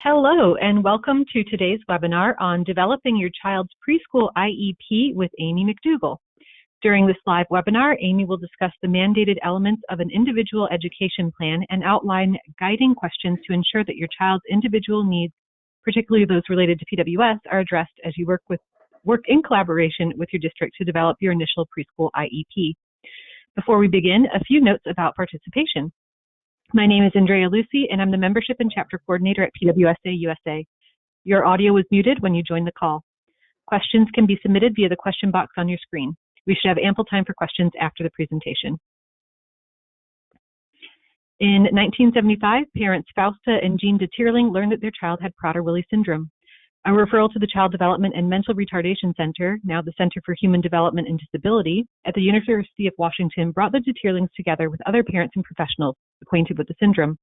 Hello, and welcome to today's webinar on developing your child's preschool IEP with Amy McDougall. During this live webinar, Amy will discuss the mandated elements of an individual education plan and outline guiding questions to ensure that your child's individual needs, particularly those related to PWS, are addressed as you work in collaboration with your district to develop your initial preschool IEP. Before we begin, a few notes about participation. My name is Andrea Lucy, and I'm the Membership and Chapter Coordinator at PWSA USA. Your audio was muted when you joined the call. Questions can be submitted via the question box on your screen. We should have ample time for questions after the presentation. In 1975, parents Fausta and Jean DeTierling learned that their child had Prader-Willi syndrome. A referral to the Child Development and Mental Retardation Center, now the Center for Human Development and Disability, at the University of Washington brought the DeTierlings together with other parents and professionals acquainted with the syndrome.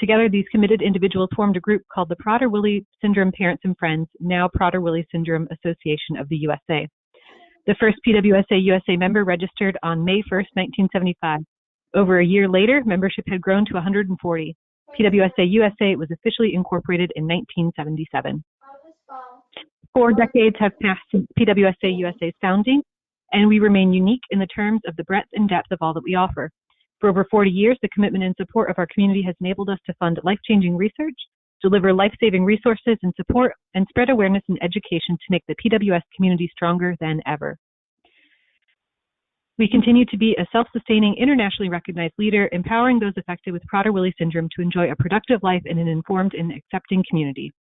Together, these committed individuals formed a group called the Prader-Willi Syndrome Parents and Friends, now Prader-Willi Syndrome Association of the USA. The first PWSA USA member registered on May 1st, 1975. Over a year later, membership had grown to 140. PWSA USA was officially incorporated in 1977. 4 decades have passed since PWSA USA's founding, and we remain unique in the terms of the breadth and depth of all that we offer. For over 40 years, the commitment and support of our community has enabled us to fund life-changing research, deliver life-saving resources and support, and spread awareness and education to make the PWS community stronger than ever. We continue to be a self-sustaining, internationally recognized leader, empowering those affected with Prader-Willi syndrome to enjoy a productive life in an informed and accepting community.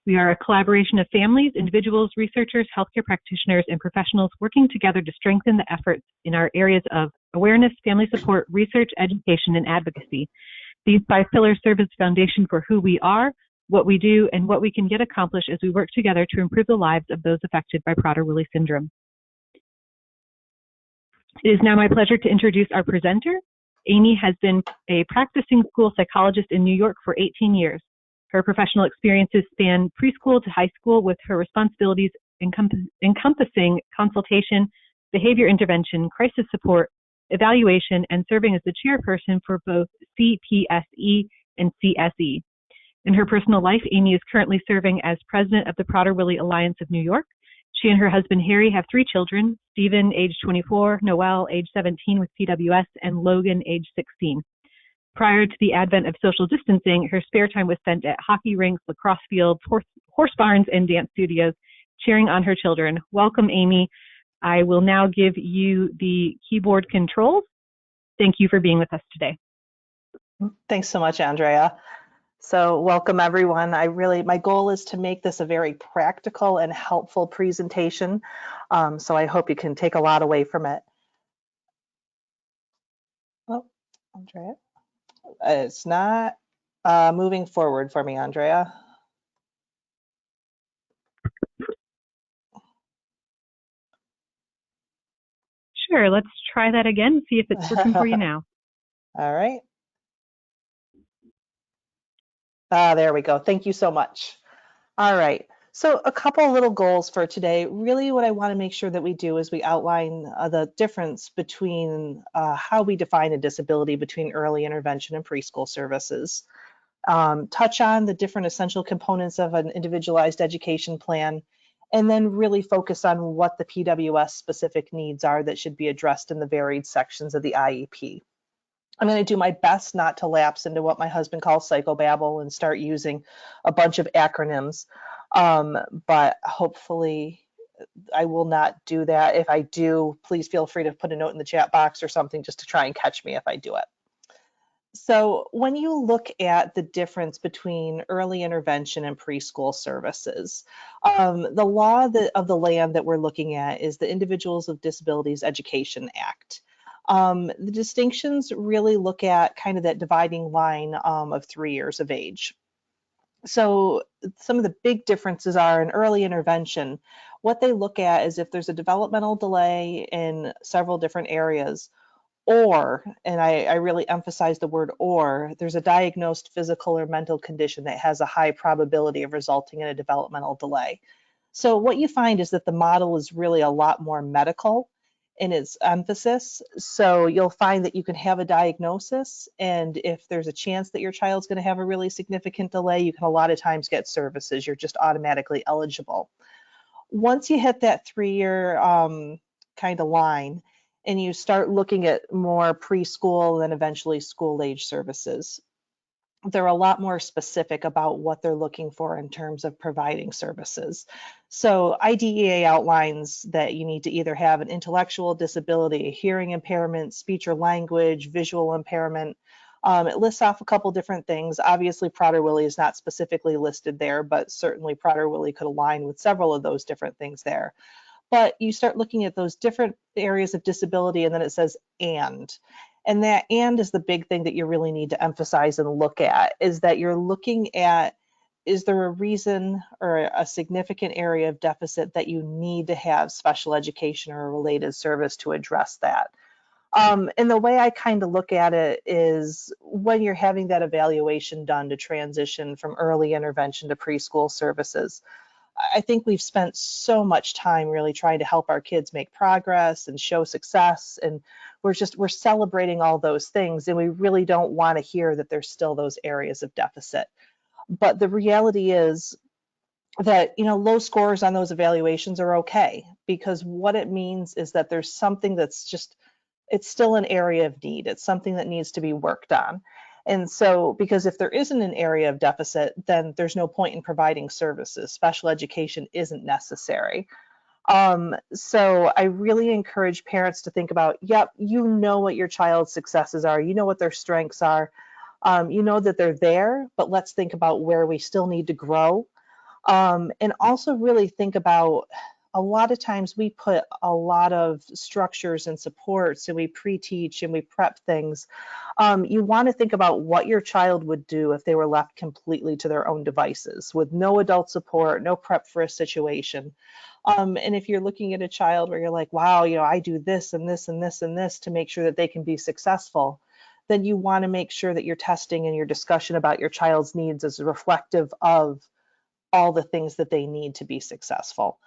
We are a collaboration of families, individuals, researchers, healthcare practitioners, and professionals working together to strengthen the efforts in our areas of awareness, family support, research, education, and advocacy. These 5 pillars serve as the foundation for who we are, what we do, and what we can get accomplished as we work together to improve the lives of those affected by Prader-Willi syndrome. It is now my pleasure to introduce our presenter. Amy has been a practicing school psychologist in New York for 18 years. Her professional experiences span preschool to high school, with her responsibilities encompassing consultation, behavior intervention, crisis support, evaluation, and serving as the chairperson for both CPSE and CSE. In her personal life, Amy is currently serving as president of the Prader-Willi Alliance of New York. She and her husband, Harry, have 3 children, Stephen, age 24, Noelle, age 17 with PWS, and Logan, age 16. Prior to the advent of social distancing, her spare time was spent at hockey rinks, lacrosse fields, horse barns, and dance studios, cheering on her children. Welcome, Amy. I will now give you the keyboard controls. Thank you for being with us today. Thanks so much, Andrea. So welcome, everyone. My goal is to make this a very practical and helpful presentation. So I hope you can take a lot away from it. Oh, Andrea. It's not moving forward for me, Andrea. Sure, let's try that again, see if it's working for you now. All right. There we go. Thank you so much. All right. So a couple little goals for today. Really what I want to make sure that we do is we outline the difference between how we define a disability between early intervention and preschool services. Touch on the different essential components of an individualized education plan, and then really focus on what the PWS specific needs are that should be addressed in the varied sections of the IEP. I'm going to do my best not to lapse into what my husband calls psychobabble and start using a bunch of acronyms. But hopefully I will not do that. If I do, please feel free to put a note in the chat box or something just to try and catch me if I do it. So when you look at the difference between early intervention and preschool services, the law of the land that we're looking at is the Individuals with Disabilities Education Act. The distinctions really look at kind of that dividing line of 3 years of age. So some of the big differences are in early intervention. What they look at is if there's a developmental delay in several different areas, or, and I really emphasize the word or, there's a diagnosed physical or mental condition that has a high probability of resulting in a developmental delay. So what you find is that the model is really a lot more medical, in its emphasis. So you'll find that you can have a diagnosis, and if there's a chance that your child's going to have a really significant delay, you can a lot of times get services. You're just automatically eligible. Once you hit that 3-year kind of line and you start looking at more preschool and eventually school age services, they're a lot more specific about what they're looking for in terms of providing services. So IDEA outlines that you need to either have an intellectual disability, a hearing impairment, speech or language, visual impairment. It lists off a couple different things. Obviously, Prader-Willi is not specifically listed there, but certainly Prader-Willi could align with several of those different things there. But you start looking at those different areas of disability, and then it says and that and is the big thing that you really need to emphasize and look at, is that you're looking at, is there a reason or a significant area of deficit that you need to have special education or a related service to address that? And the way I kind of look at it is when you're having that evaluation done to transition from early intervention to preschool services, I think we've spent so much time really trying to help our kids make progress and show success, and we're celebrating all those things, and we really don't want to hear that there's still those areas of deficit. But the reality is that, you know, low scores on those evaluations are okay, because what it means is that there's something that's just, it's still an area of need. It's something that needs to be worked on. And so, because if there isn't an area of deficit, then there's no point in providing services. Special education isn't necessary. So I really encourage parents to think about, yep, you know what your child's successes are, you know what their strengths are, you know that they're there, but let's think about where we still need to grow. And also really think about, a lot of times we put a lot of structures and supports and we pre-teach and we prep things. You want to think about what your child would do if they were left completely to their own devices with no adult support, no prep for a situation. And if you're looking at a child where you're like, wow, you know, I do this and this and this and this to make sure that they can be successful, then you want to make sure that your testing and your discussion about your child's needs is reflective of all the things that they need to be successful.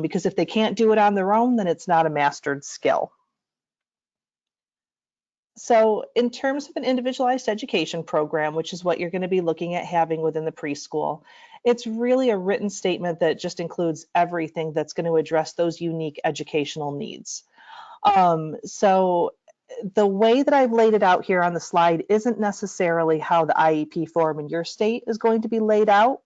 Because if they can't do it on their own, then it's not a mastered skill. So in terms of an individualized education program, which is what you're going to be looking at having within the preschool, it's really a written statement that just includes everything that's going to address those unique educational needs. So the way that I've laid it out here on the slide isn't necessarily how the IEP form in your state is going to be laid out.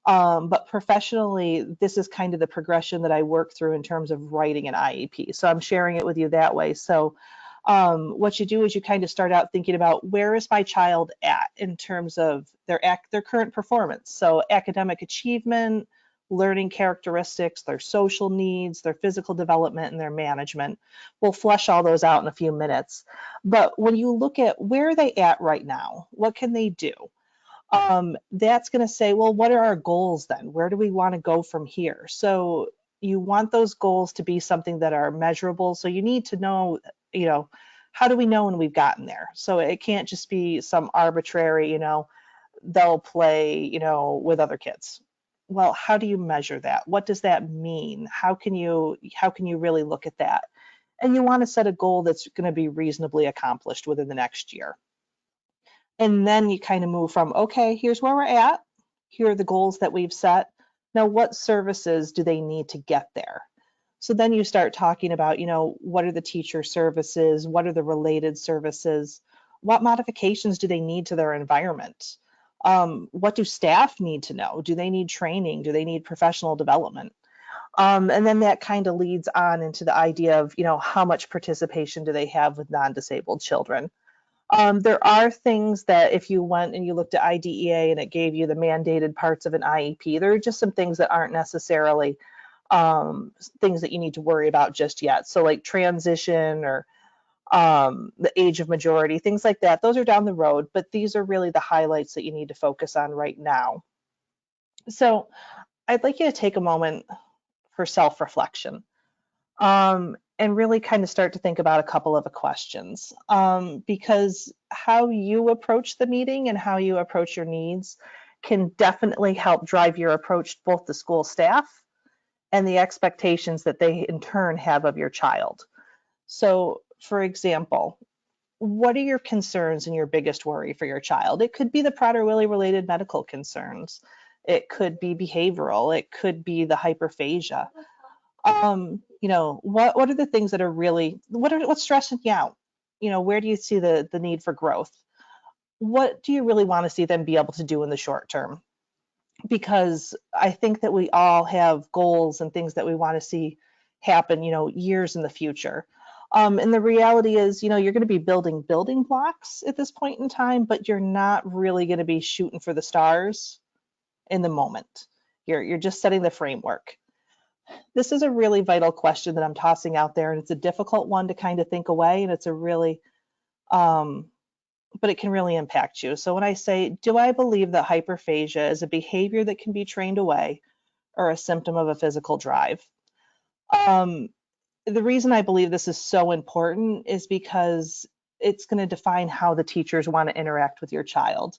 But professionally, this is kind of the progression that I work through in terms of writing an IEP. So I'm sharing it with you that way. So what you do is you kind of start out thinking about, where is my child at in terms of their current performance? So academic achievement, learning characteristics, their social needs, their physical development, and their management. We'll flesh all those out in a few minutes. But when you look at where are they at right now, what can they do? That's going to say, well, what are our goals then? Where do we want to go from here? So you want those goals to be something that are measurable. So you need to know, you know, how do we know when we've gotten there? So it can't just be some arbitrary, you know, they'll play, you know, with other kids. Well, how do you measure that? What does that mean? How can you really look at that? And you want to set a goal that's going to be reasonably accomplished within the next year. And then you kind of move from, okay, here's where we're at. Here are the goals that we've set. Now, what services do they need to get there? So then you start talking about, you know, what are the teacher services? What are the related services? What modifications do they need to their environment? What do staff need to know? Do they need training? Do they need professional development? And then that kind of leads on into the idea of, you know, how much participation do they have with non-disabled children? There are things that if you went and you looked at IDEA and it gave you the mandated parts of an IEP, there are just some things that aren't necessarily things that you need to worry about just yet. So like transition or the age of majority, things like that, those are down the road, but these are really the highlights that you need to focus on right now. So I'd like you to take a moment for self-reflection. And really kind of start to think about a couple of questions, because how you approach the meeting and how you approach your needs can definitely help drive your approach to both the school staff and the expectations that they in turn have of your child. So, for example, what are your concerns and your biggest worry for your child? It could be the Prader-Willi related medical concerns. It could be behavioral. It could be the hyperphagia. What are the things that are really what's stressing you out? Where do you see the need for growth? What do you really want to see them be able to do in the short term? Because I think that we all have goals and things that we want to see happen, years in the future. And the reality is, you're going to be building building blocks at this point in time, but you're not really going to be shooting for the stars in the moment. You're just setting the framework. This is a really vital question that I'm tossing out there, and it's a difficult one to kind of think away, and it's a really um, but it can really impact you. So when I say, do I believe that hyperphagia is a behavior that can be trained away or a symptom of a physical drive? Um, the reason I believe this is so important is because it's going to define how the teachers want to interact with your child.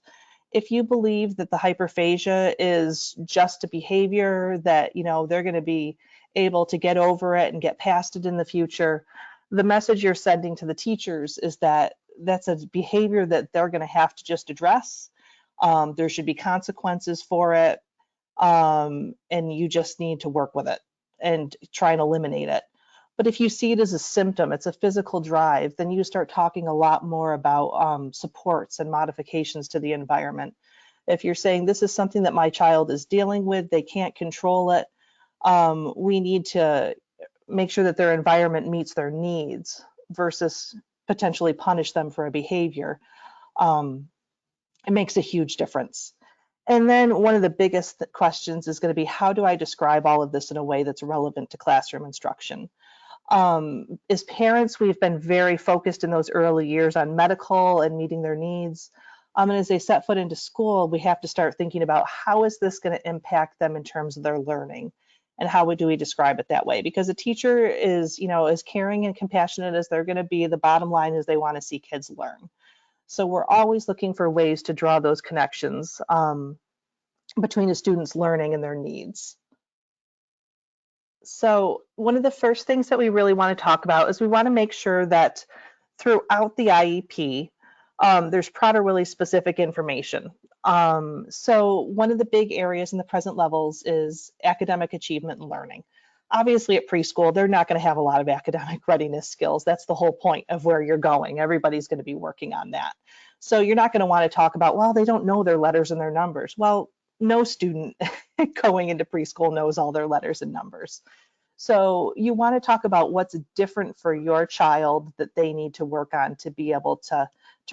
If you believe that the hyperphagia is just a behavior that, they're going to be able to get over it and get past it in the future, the message you're sending to the teachers is that that's a behavior that they're going to have to just address. There should be consequences for it, and you just need to work with it and try and eliminate it. But if you see it as a symptom, it's a physical drive, then you start talking a lot more about supports and modifications to the environment. If you're saying this is something that my child is dealing with, they can't control it, we need to make sure that their environment meets their needs versus potentially punish them for a behavior. It makes a huge difference. And then one of the biggest questions is going to be, how do I describe all of this in a way that's relevant to classroom instruction? As parents, we've been very focused in those early years on medical and meeting their needs. And as they set foot into school, we have to start thinking about how is this going to impact them in terms of their learning, and how do we describe it that way? Because a teacher is, as caring and compassionate as they're going to be, the bottom line is they want to see kids learn. So we're always looking for ways to draw those connections between a student's learning and their needs. So one of the first things that we really want to talk about is we want to make sure that throughout the IEP, there's Prader-Willi specific information. So one of the big areas in the present levels is academic achievement and learning. Obviously at preschool, they're not going to have a lot of academic readiness skills. That's the whole point of where you're going. Everybody's going to be working on that. So you're not going to want to talk about, well, they don't know their letters and their numbers. Well, no student going into preschool knows all their letters and numbers. So you want to talk about what's different for your child that they need to work on to be able to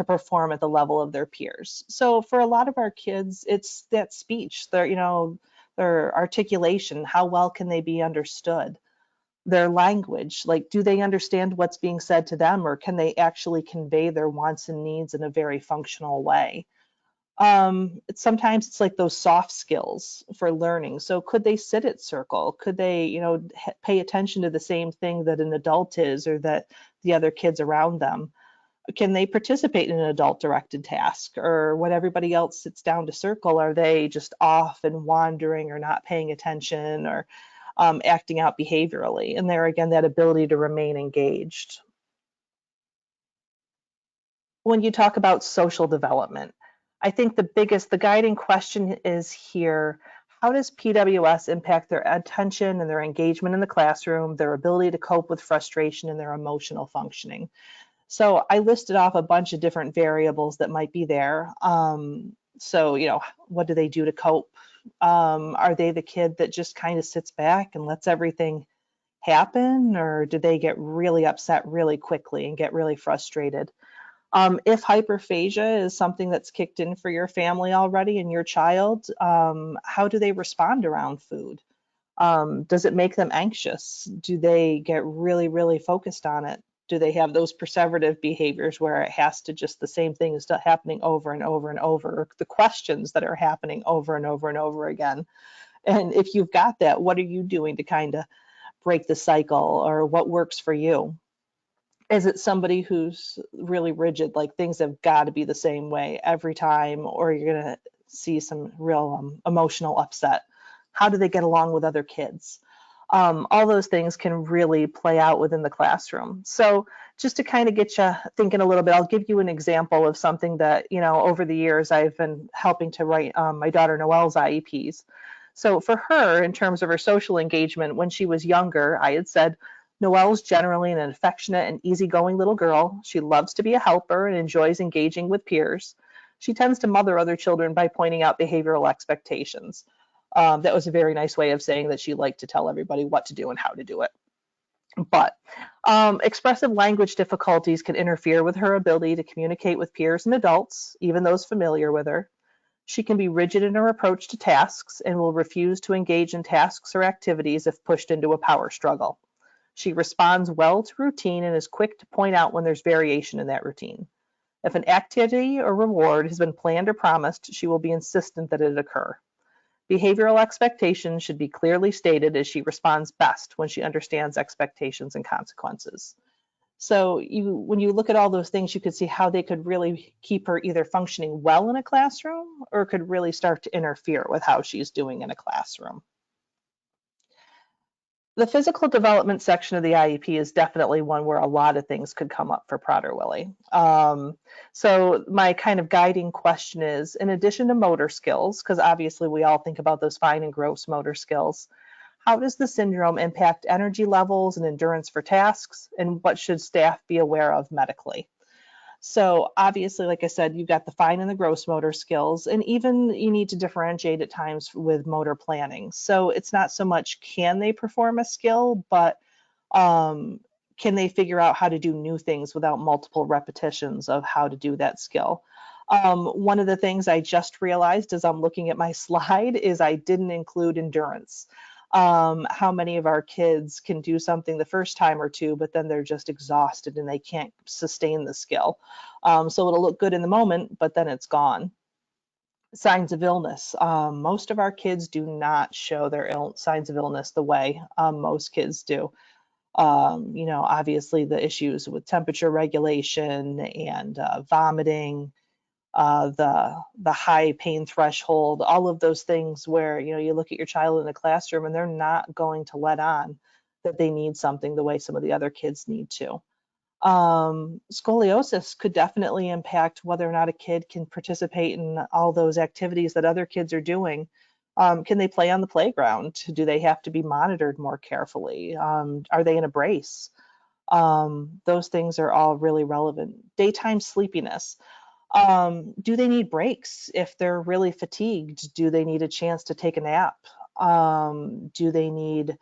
perform at the level of their peers. So for a lot of our kids, it's that speech, their articulation, how well can they be understood? Their language, like, do they understand what's being said to them, or can they actually convey their wants and needs in a very functional way? Sometimes it's like those soft skills for learning. So could they sit at circle? Could they, pay attention to the same thing that an adult is, or that the other kids around them? Can they participate in an adult directed task, or when everybody else sits down to circle, are they just off and wandering or not paying attention, or acting out behaviorally? And there again, that ability to remain engaged. When you talk about social development, I think the guiding question is here, how does PWS impact their attention and their engagement in the classroom, their ability to cope with frustration, and their emotional functioning? So I listed off a bunch of different variables that might be there. So, what do they do to cope? Are they the kid that just kind of sits back and lets everything happen, or do they get really upset really quickly and get really frustrated? If hyperphagia is something that's kicked in for your family already and your child, how do they respond around food? Does it make them anxious? Do they get really, really focused on it? Do they have those perseverative behaviors where it has to just the same thing is happening over and over and over, or the questions that are happening over and over and over again? And if you've got that, what are you doing to kind of break the cycle, or what works for you? Is it somebody who's really rigid, like things have got to be the same way every time, or you're going to see some real emotional upset? How do they get along with other kids? All those things can really play out within the classroom. So just to kind of get you thinking a little bit, I'll give you an example of something that, over the years I've been helping to write my daughter Noelle's IEPs. So for her, in terms of her social engagement, when she was younger, I had said, Noelle's generally an affectionate and easygoing little girl. She loves to be a helper and enjoys engaging with peers. She tends to mother other children by pointing out behavioral expectations. That was a very nice way of saying that she liked to tell everybody what to do and how to do it. But expressive language difficulties can interfere with her ability to communicate with peers and adults, even those familiar with her. She can be rigid in her approach to tasks and will refuse to engage in tasks or activities if pushed into a power struggle. She responds well to routine and is quick to point out when there's variation in that routine. If an activity or reward has been planned or promised, she will be insistent that it occur. Behavioral expectations should be clearly stated as she responds best when she understands expectations and consequences. So when you look at all those things, you could see how they could really keep her either functioning well in a classroom or could really start to interfere with how she's doing in a classroom. The physical development section of the IEP is definitely one where a lot of things could come up for Prader-Willi. So my kind of guiding question is, in addition to motor skills, because obviously we all think about those fine and gross motor skills, how does the syndrome impact energy levels and endurance for tasks, and what should staff be aware of medically? So obviously, like I said, you've got the fine and the gross motor skills, and even you need to differentiate at times with motor planning. So it's not so much can they perform a skill, but can they figure out how to do new things without multiple repetitions of how to do that skill? One of the things I just realized as I'm looking at my slide is I didn't include endurance. How many of our kids can do something the first time or two, but then they're just exhausted and they can't sustain the skill. So it'll look good in the moment, but then it's gone. Signs of illness. Most of our kids do not show their signs of illness the way most kids do. Obviously the issues with temperature regulation and vomiting, the high pain threshold, all of those things where you look at your child in a classroom and they're not going to let on that they need something the way some of the other kids need to. Scoliosis could definitely impact whether or not a kid can participate in all those activities that other kids are doing. Can they play on the playground? Do they have to be monitored more carefully? Are they in a brace? Those things are all really relevant. Daytime sleepiness. Do they need breaks? If they're really fatigued, do they need a chance to take a nap? Do they need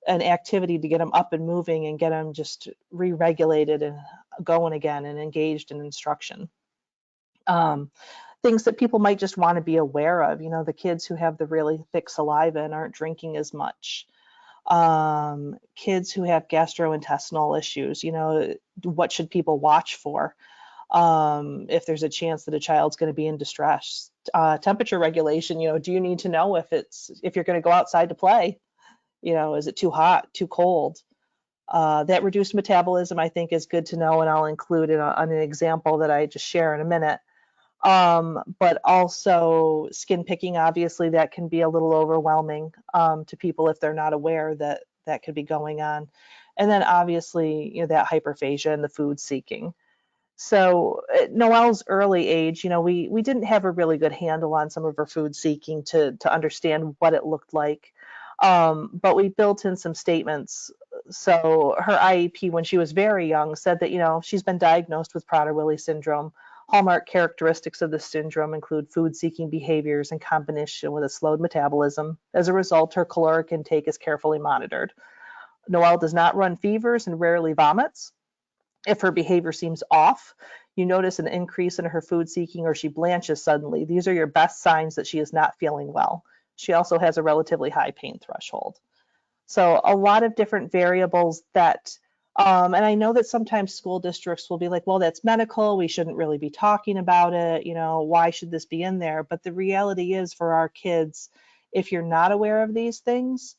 an activity to get them up and moving and get them just re-regulated and going again and engaged in instruction? Things that people might just want to be aware of, the kids who have the really thick saliva and aren't drinking as much. Kids who have gastrointestinal issues, what should people watch for? If there's a chance that a child's going to be in distress. Temperature regulation, do you need to know if you're going to go outside to play? Is it too hot, too cold? That reduced metabolism, I think, is good to know, and I'll include it on an example that I just share in a minute. But also skin picking, obviously, that can be a little overwhelming to people if they're not aware that that could be going on. And then obviously, that hyperphagia and the food seeking. So at Noelle's early age, we didn't have a really good handle on some of her food seeking to understand what it looked like. But we built in some statements. So her IEP when she was very young said that, she's been diagnosed with Prader-Willi syndrome. Hallmark characteristics of the syndrome include food-seeking behaviors in combination with a slowed metabolism. As a result, her caloric intake is carefully monitored. Noelle does not run fevers and rarely vomits. If her behavior seems off, you notice an increase in her food seeking or she blanches suddenly, these are your best signs that she is not feeling well. She also has a relatively high pain threshold. So a lot of different variables that, and I know that sometimes school districts will be like, well, that's medical, we shouldn't really be talking about it, why should this be in there? But the reality is for our kids, if you're not aware of these things,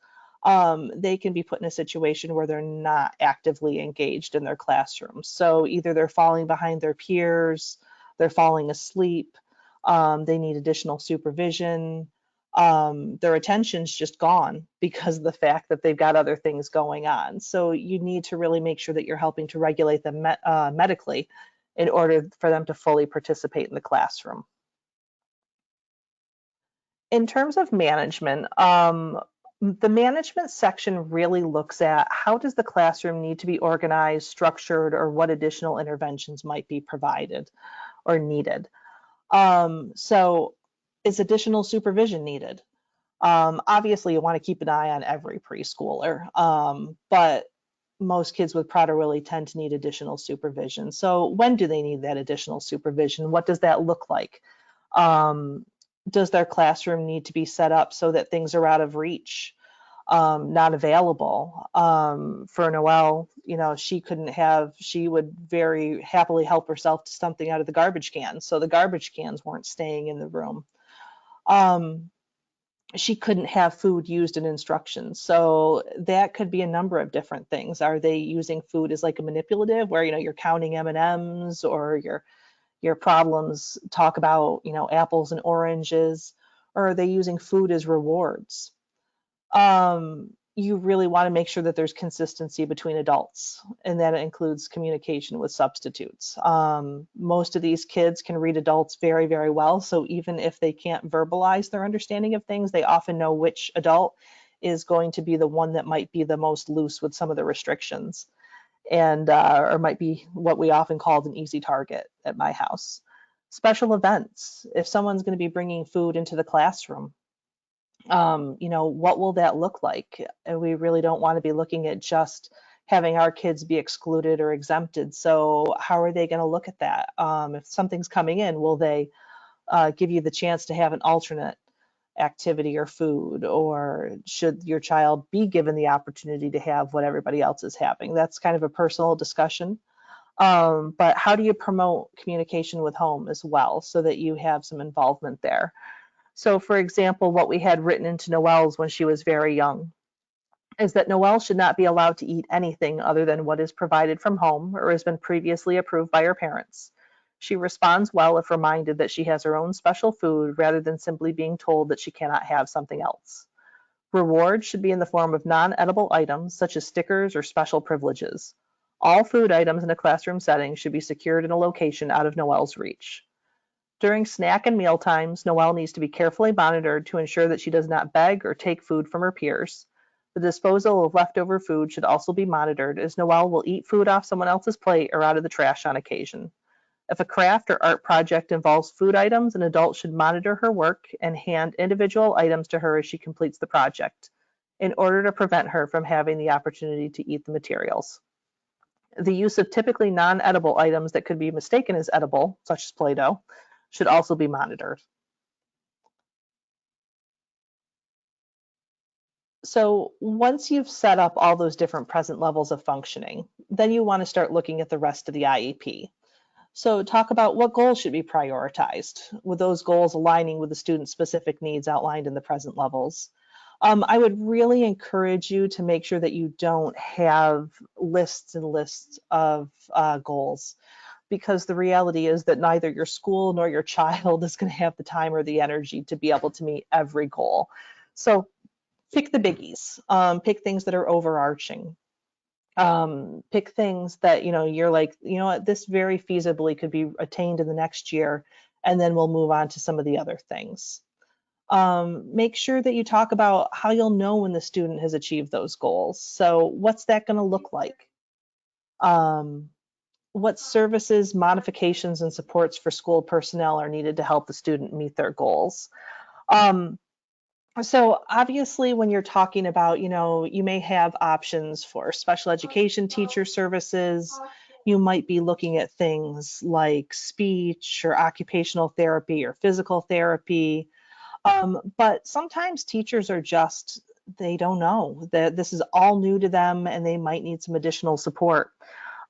they can be put in a situation where they're not actively engaged in their classrooms. So either they're falling behind their peers, they're falling asleep, they need additional supervision. their attention's just gone because of the fact that they've got other things going on. So you need to really make sure that you're helping to regulate them medically in order for them to fully participate in the classroom. In terms of management, the management section really looks at how does the classroom need to be organized, structured, or what additional interventions might be provided or needed. So is additional supervision needed? Obviously, you want to keep an eye on every preschooler, but most kids with Prader-Willi tend to need additional supervision. So when do they need that additional supervision? What does that look like? Does their classroom need to be set up so that things are out of reach, not available? For Noelle, she would very happily help herself to something out of the garbage can. So the garbage cans weren't staying in the room. She couldn't have food used in instructions. So that could be a number of different things. Are they using food as like a manipulative where, you're counting M&Ms, or your problems talk about, apples and oranges, or are they using food as rewards? You really want to make sure that there's consistency between adults, and that includes communication with substitutes. Most of these kids can read adults very, very well. So even if they can't verbalize their understanding of things, they often know which adult is going to be the one that might be the most loose with some of the restrictions, and or might be what we often called an easy target at my house. Special events. If someone's going to be bringing food into the classroom, what will that look like? And we really don't want to be looking at just having our kids be excluded or exempted. So how are they going to look at that? If something's coming in, will they give you the chance to have an alternate activity or food, or should your child be given the opportunity to have what everybody else is having? That's kind of a personal discussion. But how do you promote communication with home as well so that you have some involvement there? So for example, what we had written into Noelle's when she was very young is that Noelle should not be allowed to eat anything other than what is provided from home or has been previously approved by her parents. She responds well if reminded that she has her own special food rather than simply being told that she cannot have something else. Rewards should be in the form of non-edible items such as stickers or special privileges. All food items in a classroom setting should be secured in a location out of Noelle's reach. During snack and meal times, Noelle needs to be carefully monitored to ensure that she does not beg or take food from her peers. The disposal of leftover food should also be monitored, as Noelle will eat food off someone else's plate or out of the trash on occasion. If a craft or art project involves food items, an adult should monitor her work and hand individual items to her as she completes the project, in order to prevent her from having the opportunity to eat the materials. The use of typically non-edible items that could be mistaken as edible, such as Play-Doh, should also be monitored. So once you've set up all those different present levels of functioning, then you want to start looking at the rest of the IEP. So talk about what goals should be prioritized, with those goals aligning with the student's specific needs outlined in the present levels. I would really encourage you to make sure that you don't have lists and lists of goals, because the reality is that neither your school nor your child is going to have the time or the energy to be able to meet every goal. So pick the biggies, pick things that are overarching. Pick things that, you're like, what, this very feasibly could be attained in the next year, and then we'll move on to some of the other things. Make sure that you talk about how you'll know when the student has achieved those goals. So what's that going to look like? What services, modifications, and supports for school personnel are needed to help the student meet their goals? So obviously when you're talking about, you may have options for special education teacher services. You might be looking at things like speech or occupational therapy or physical therapy. But sometimes teachers are just, they don't know that this is all new to them and they might need some additional support.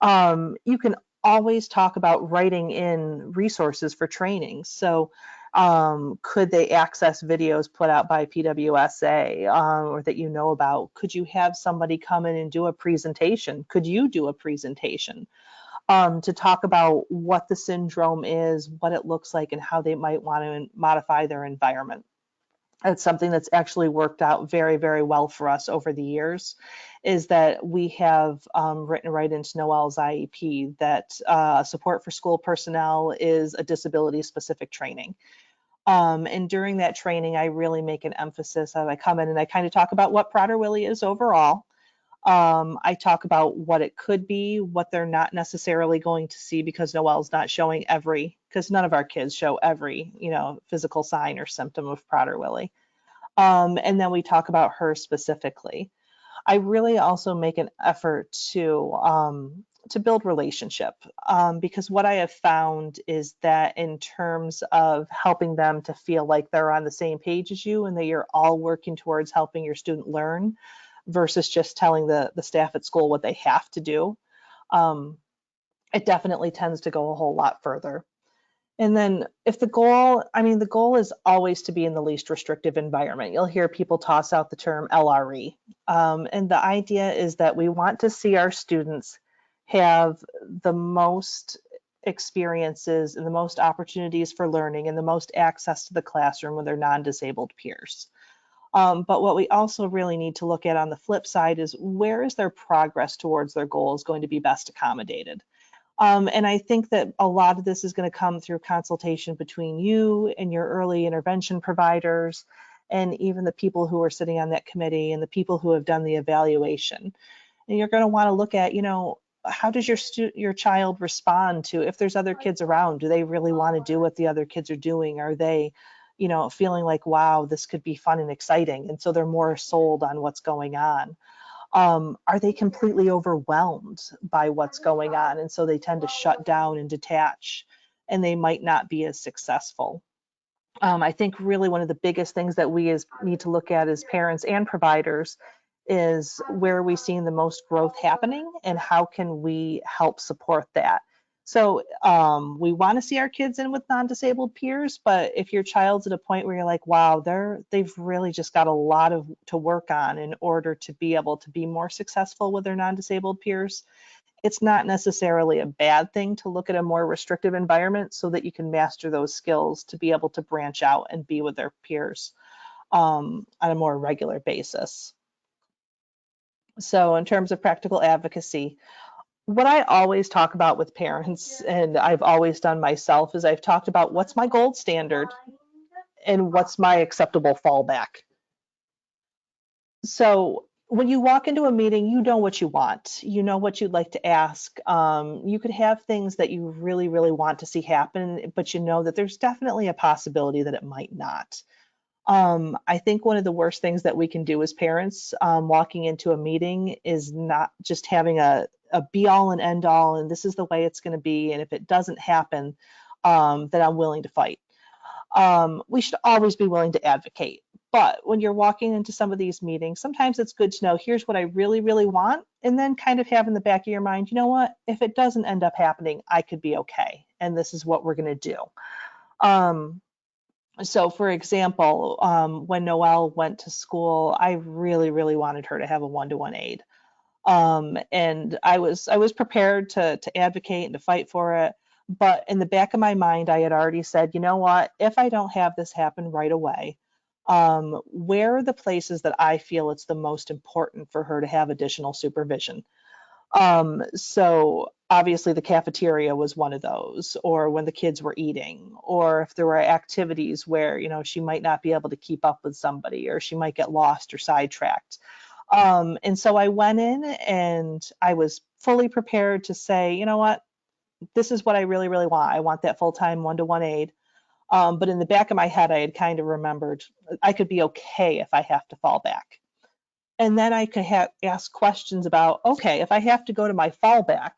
You can always talk about writing in resources for training. So could they access videos put out by PWSA or that you know about? Could you have somebody come in and do a presentation? Could you do a presentation to talk about what the syndrome is, what it looks like, and how they might want to modify their environment? It's something that's actually worked out very, very well for us over the years, is that we have written right into Noelle's IEP that support for school personnel is a disability-specific training. And during that training, I really make an emphasis as I come in and I kind of talk about what Prader-Willi is overall. I talk about what it could be, what they're not necessarily going to see because Noelle's not showing because none of our kids show every, physical sign or symptom of Prader-Willi. And then we talk about her specifically. I really also make an effort to build relationship, because what I have found is that in terms of helping them to feel like they're on the same page as you and that you're all working towards helping your student learn versus just telling the staff at school what they have to do, it definitely tends to go a whole lot further. And then if the goal is always to be in the least restrictive environment. You'll hear people toss out the term LRE. And the idea is that we want to see our students have the most experiences and the most opportunities for learning and the most access to the classroom with their non-disabled peers. But what we also really need to look at on the flip side is where is their progress towards their goals going to be best accommodated? And I think that a lot of this is going to come through consultation between you and your early intervention providers, and even the people who are sitting on that committee and the people who have done the evaluation. And you're going to want to look at, how does your child respond to if there's other kids around? Do they really want to do what the other kids are doing? Are they, feeling like, wow, this could be fun and exciting? And so they're more sold on what's going on. Are they completely overwhelmed by what's going on? And so they tend to shut down and detach, and they might not be as successful. I think really one of the biggest things that we need to look at as parents and providers is where are we seeing the most growth happening and how can we help support that? So we want to see our kids in with non-disabled peers, but if your child's at a point where you're like, wow, they've really just got a lot to work on in order to be able to be more successful with their non-disabled peers, it's not necessarily a bad thing to look at a more restrictive environment so that you can master those skills to be able to branch out and be with their peers on a more regular basis. So in terms of practical advocacy, what I always talk about with parents, and I've always done myself, is I've talked about what's my gold standard and what's my acceptable fallback. So when you walk into a meeting, you know what you want. You know what you'd like to ask. You could have things that you really, really want to see happen, but you know that there's definitely a possibility that it might not. I think one of the worst things that we can do as parents walking into a meeting is not just having a be all and end all, and this is the way it's going to be. And if it doesn't happen, then I'm willing to fight. We should always be willing to advocate. But when you're walking into some of these meetings, sometimes it's good to know, here's what I really, really want. And then kind of have in the back of your mind, you know what, if it doesn't end up happening, I could be okay. And this is what we're going to do. So for example, when Noelle went to school, I really, really wanted her to have a one-to-one aide. And I was prepared to advocate and to fight for it. But in the back of my mind, I had already said, you know what, if I don't have this happen right away, where are the places that I feel it's the most important for her to have additional supervision? So obviously the cafeteria was one of those, or when the kids were eating, or if there were activities where, she might not be able to keep up with somebody, or she might get lost or sidetracked. And so I went in and I was fully prepared to say, you know what, this is what I really, really want. I want that full-time one-to-one aide. But in the back of my head, I had kind of remembered I could be okay if I have to fall back. And then I could ask questions about, okay, if I have to go to my fallback,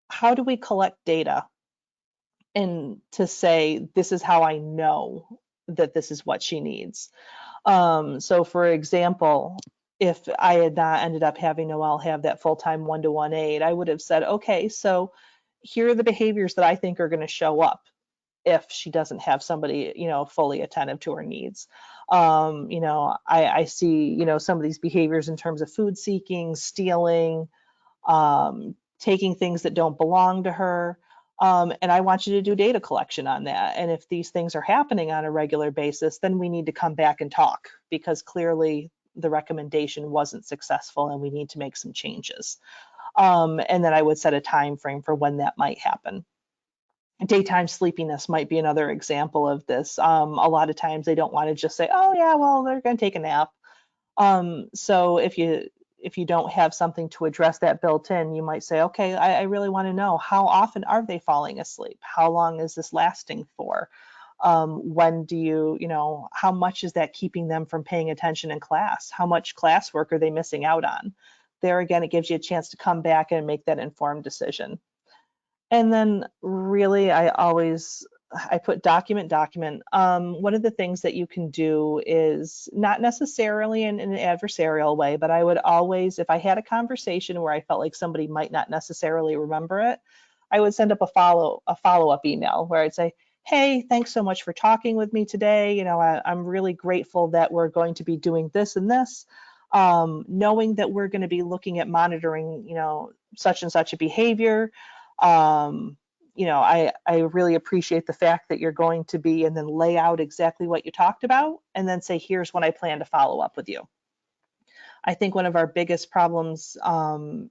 how do we collect data and to say, this is how I know that this is what she needs. So for example, if I had not ended up having Noelle have that full-time one-to-one aide, I would have said, okay, so here are the behaviors that I think are going to show up if she doesn't have somebody, fully attentive to her needs. I see, some of these behaviors in terms of food seeking, stealing, taking things that don't belong to her. And I want you to do data collection on that. And if these things are happening on a regular basis, then we need to come back and talk, because clearly the recommendation wasn't successful and we need to make some changes. And then I would set a time frame for when that might happen. Daytime sleepiness might be another example of this. A lot of times they don't want to just say, oh yeah, well, they're going to take a nap. So if you don't have something to address that built in, you might say, okay, I really want to know, how often are they falling asleep? How long is this lasting for? When do you know, how much is that keeping them from paying attention in class? How much classwork are they missing out on? There again, it gives you a chance to come back and make that informed decision. And then really, I put document. One of the things that you can do is not necessarily in an adversarial way, but I would always, if I had a conversation where I felt like somebody might not necessarily remember it, I would send up a follow-up email where I'd say, hey, thanks so much for talking with me today. You know, I'm really grateful that we're going to be doing this and this. Knowing that we're going to be looking at monitoring, you know, such and such a behavior. You know, I really appreciate the fact that you're going to be, and then lay out exactly what you talked about, and then say, here's when I plan to follow up with you. I think one of our biggest problems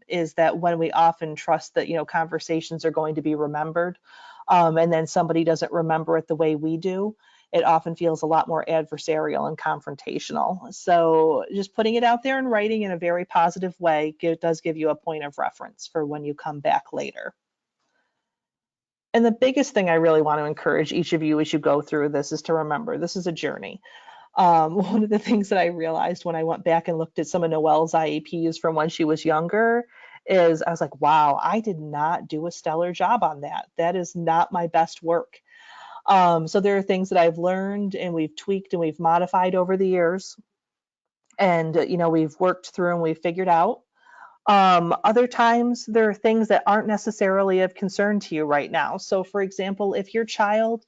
is that when we often trust that, you know, conversations are going to be remembered, and then somebody doesn't remember it the way we do, it often feels a lot more adversarial and confrontational. So just putting it out there in writing in a very positive way does give you a point of reference for when you come back later. And the biggest thing I really want to encourage each of you as you go through this is to remember, this is a journey. One of the things that I realized when I went back and looked at some of Noelle's IEPs from when she was younger is I was like, wow, I did not do a stellar job on that. That is not my best work. So there are things that I've learned and we've tweaked and we've modified over the years. And, you know, we've worked through and we've figured out. Other times there are things that aren't necessarily of concern to you right now. So for example, if your child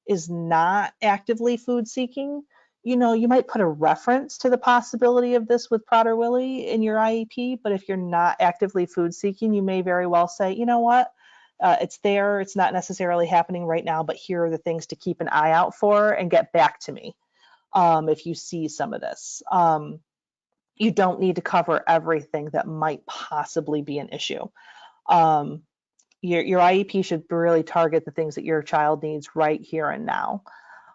is not actively food seeking, you know, you might put a reference to the possibility of this with Prader-Willi in your IEP, but if you're not actively food seeking, you may very well say, you know what, it's there, it's not necessarily happening right now, but here are the things to keep an eye out for, and get back to me if you see some of this. You don't need to cover everything that might possibly be an issue. Your IEP should really target the things that your child needs right here and now.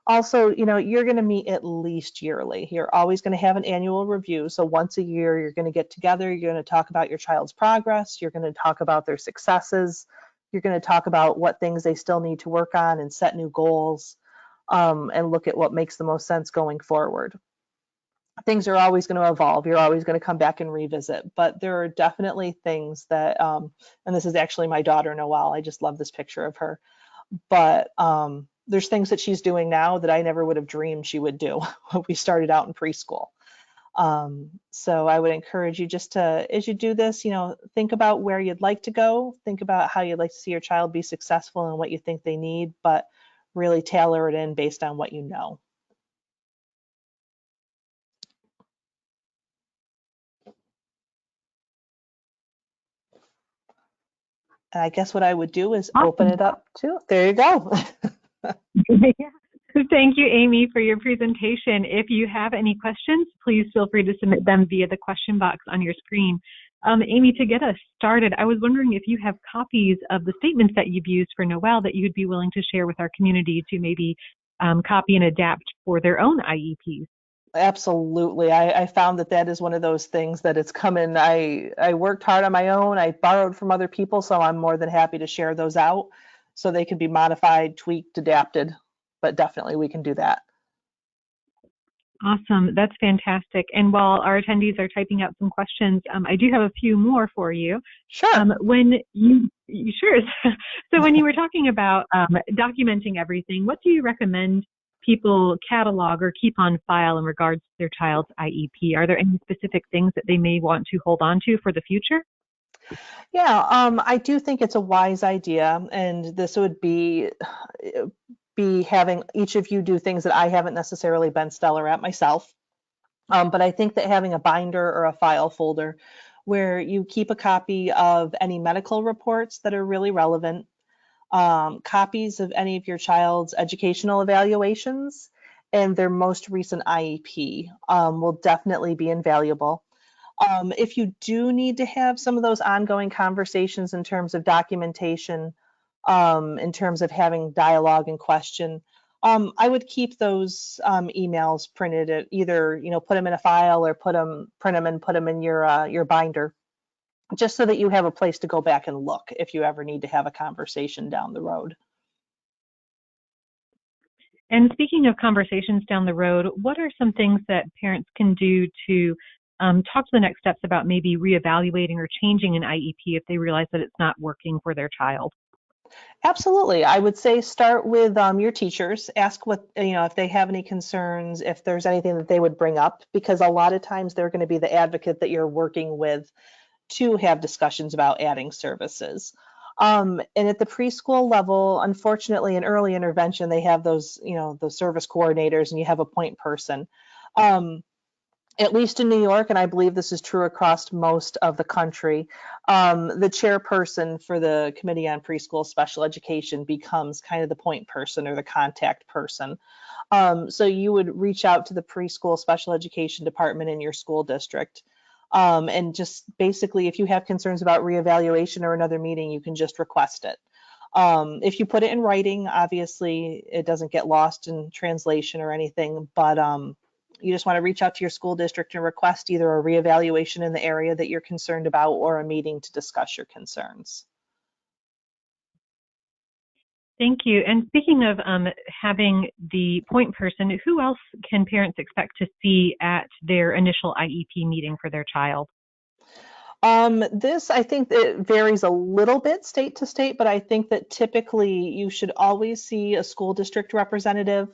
Also, you know, you're going to meet at least yearly. You're always going to have an annual review. So once a year, you're going to get together. You're going to talk about your child's progress. You're going to talk about their successes. You're going to talk about what things they still need to work on and set new goals, and look at what makes the most sense going forward. Things are always going to evolve. You're always going to come back and revisit, but there are definitely things that, and this is actually my daughter, Noelle. I just love this picture of her. But there's things that she's doing now that I never would have dreamed she would do when we started out in preschool. So I would encourage you just to, as you do this, you know, think about where you'd like to go, think about how you'd like to see your child be successful and what you think they need, but really tailor it in based on what you know. And I guess what I would do is open Awesome. it up to, there you go. Yeah. Thank you, Amy, for your presentation. If you have any questions, please feel free to submit them via the question box on your screen. Amy, to get us started, I was wondering if you have copies of the statements that you've used for Noelle that you'd be willing to share with our community to maybe copy and adapt for their own IEPs. Absolutely. I found that that is one of those things that it's coming. I worked hard on my own. I borrowed from other people, so I'm more than happy to share those out so they can be modified, tweaked, adapted. But definitely we can do that. Awesome. That's fantastic. And while our attendees are typing out some questions, I do have a few more for you. Sure. When you sure. So when you were talking about documenting everything, what do you recommend people catalog or keep on file in regards to their child's IEP? Are there any specific things that they may want to hold on to for the future? Yeah, I do think it's a wise idea, and this would be having each of you do things that I haven't necessarily been stellar at myself. But I think that having a binder or a file folder where you keep a copy of any medical reports that are really relevant, copies of any of your child's educational evaluations, and their most recent IEP will definitely be invaluable. If you do need to have some of those ongoing conversations in terms of documentation, in terms of having dialogue and question, I would keep those emails printed at either, put them in a file or print them and put them in your binder, just so that you have a place to go back and look if you ever need to have a conversation down the road. And speaking of conversations down the road, what are some things that parents can do to talk to the next steps about maybe reevaluating or changing an IEP if they realize that it's not working for their child? Absolutely. I would say start with your teachers. Ask what, if they have any concerns, if there's anything that they would bring up, because a lot of times they're going to be the advocate that you're working with to have discussions about adding services. And at the preschool level, unfortunately, in early intervention, they have those service coordinators, and you have a point person. At least in New York, and I believe this is true across most of the country, the chairperson for the Committee on Preschool Special Education becomes kind of the point person or the contact person. So you would reach out to the preschool special education department in your school district. And just basically, if you have concerns about reevaluation or another meeting, you can just request it. If you put it in writing, obviously it doesn't get lost in translation or anything, but you just want to reach out to your school district and request either a reevaluation in the area that you're concerned about or a meeting to discuss your concerns. Thank you. And speaking of having the point person, who else can parents expect to see at their initial IEP meeting for their child? This, I think it varies a little bit state to state, but I think that typically you should always see a school district representative.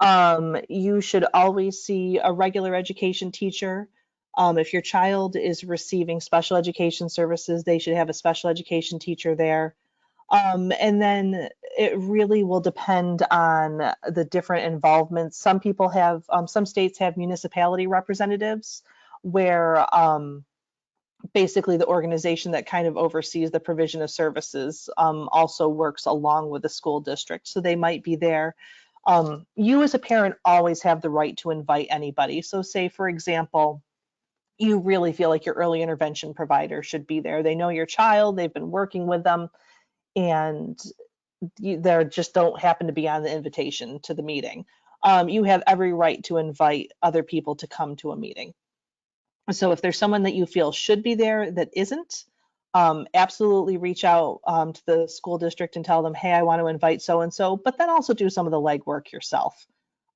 You should always see a regular education teacher. If your child is receiving special education services, they should have a special education teacher there. And then it really will depend on the different involvements. Some states have municipality representatives where basically the organization that kind of oversees the provision of services also works along with the school district. So they might be there. You as a parent always have the right to invite anybody. So say, for example, you really feel like your early intervention provider should be there. They know your child, they've been working with them, and they just don't happen to be on the invitation to the meeting. You have every right to invite other people to come to a meeting. So if there's someone that you feel should be there that isn't, absolutely reach out to the school district and tell them, hey, I want to invite so and so, but then also do some of the legwork yourself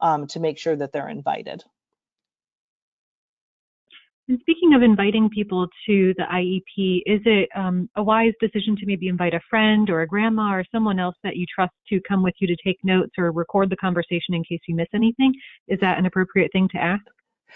to make sure that they're invited. And speaking of inviting people to the IEP, is it a wise decision to maybe invite a friend or a grandma or someone else that you trust to come with you to take notes or record the conversation in case you miss anything? Is that an appropriate thing to ask?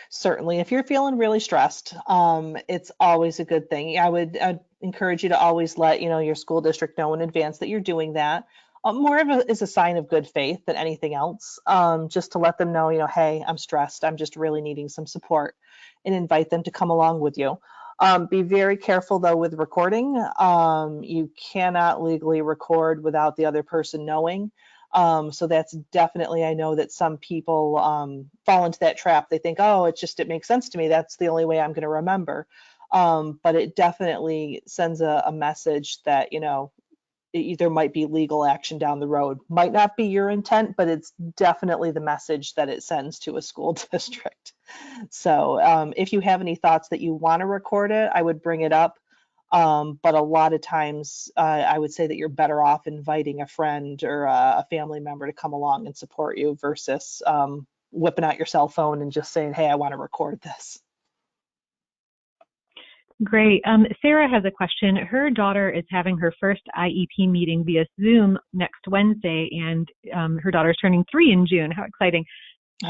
Certainly, if you're feeling really stressed, it's always a good thing. I'd encourage you to always let your school district know in advance that you're doing that. More of a is a sign of good faith than anything else. Just to let them know, hey, I'm stressed. I'm just really needing some support, and invite them to come along with you. Be very careful though with recording. You cannot legally record without the other person knowing. So that's definitely, I know that some people fall into that trap. They think, oh, it makes sense to me. That's the only way I'm going to remember. But it definitely sends a message that, there might be legal action down the road. Might not be your intent, but it's definitely the message that it sends to a school district. So if you have any thoughts that you want to record it, I would bring it up. But a lot of times, I would say that you're better off inviting a friend or a family member to come along and support you versus whipping out your cell phone and just saying, hey, I want to record this. Great. Sarah has a question. Her daughter is having her first IEP meeting via Zoom next Wednesday, and her daughter's turning 3 in June. How exciting.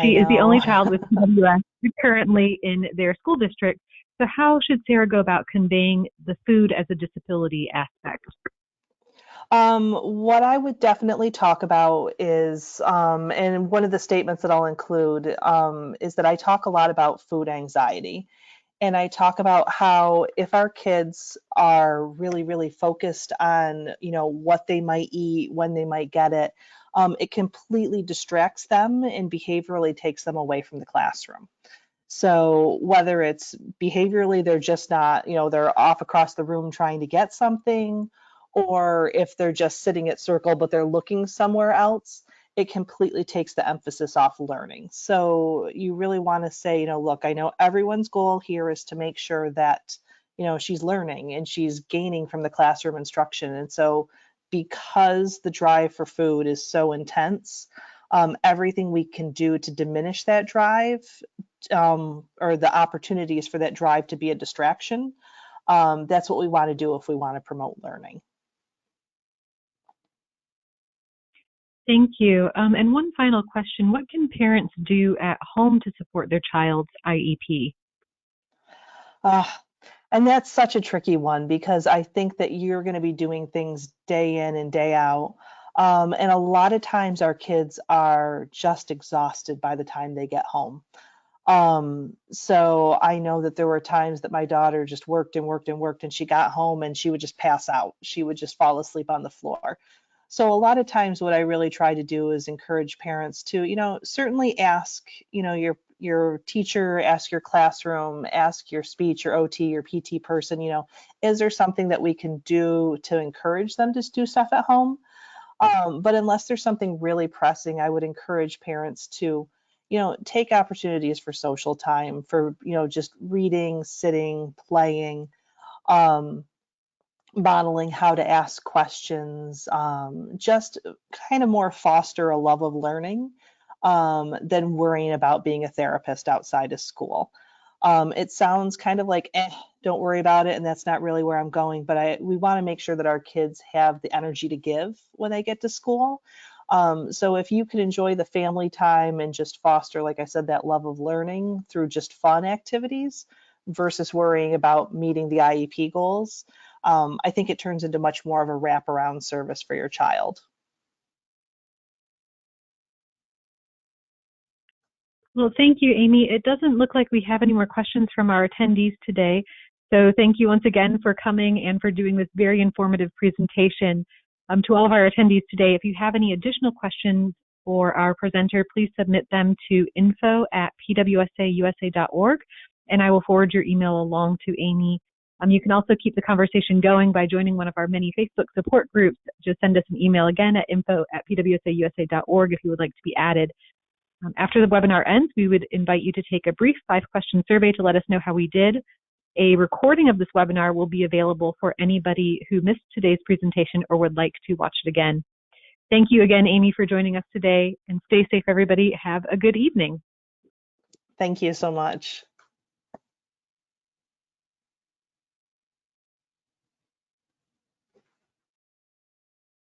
She is the only child with PWS currently in their school district. So how should Sarah go about conveying the food as a disability aspect? What I would definitely talk about is, and one of the statements that I'll include is that I talk a lot about food anxiety. And I talk about how if our kids are really, really focused on, what they might eat, when they might get it, it completely distracts them and behaviorally takes them away from the classroom. So whether it's behaviorally, they're just not, they're off across the room trying to get something, or if they're just sitting at circle, but they're looking somewhere else, it completely takes the emphasis off learning. So you really want to say, look, I know everyone's goal here is to make sure that, she's learning and she's gaining from the classroom instruction. And so because the drive for food is so intense, everything we can do to diminish that drive, or the opportunities for that drive to be a distraction, that's what we want to do if we want to promote learning. Thank you. And one final question, what can parents do at home to support their child's IEP? And that's such a tricky one because I think that you're going to be doing things day in and day out. And a lot of times our kids are just exhausted by the time they get home. So I know that there were times that my daughter just worked and worked and worked, and she got home and she would just pass out. She would just fall asleep on the floor. So a lot of times what I really try to do is encourage parents to, certainly ask, your teacher, ask your classroom, ask your speech, your OT, your PT person, is there something that we can do to encourage them to do stuff at home? But unless there's something really pressing, I would encourage parents to, take opportunities for social time, for, just reading, sitting, playing, um, modeling how to ask questions, just kind of more foster a love of learning, than worrying about being a therapist outside of school. It sounds kind of like, don't worry about it, and that's not really where I'm going, but we want to make sure that our kids have the energy to give when they get to school. So if you can enjoy the family time and just foster, like I said, that love of learning through just fun activities versus worrying about meeting the IEP goals, I think it turns into much more of a wraparound service for your child. Well, thank you, Amy. It doesn't look like we have any more questions from our attendees today. So thank you once again for coming and for doing this very informative presentation. To all of our attendees today, if you have any additional questions for our presenter, please submit them to info@pwsausa.org, and I will forward your email along to Amy. You can also keep the conversation going by joining one of our many Facebook support groups. Just send us an email again at info@pwsausa.org if you would like to be added. After the webinar ends, we would invite you to take a brief 5-question survey to let us know how we did. A recording of this webinar will be available for anybody who missed today's presentation or would like to watch it again. Thank you again, Amy, for joining us today, and stay safe, everybody. Have a good evening. Thank you so much.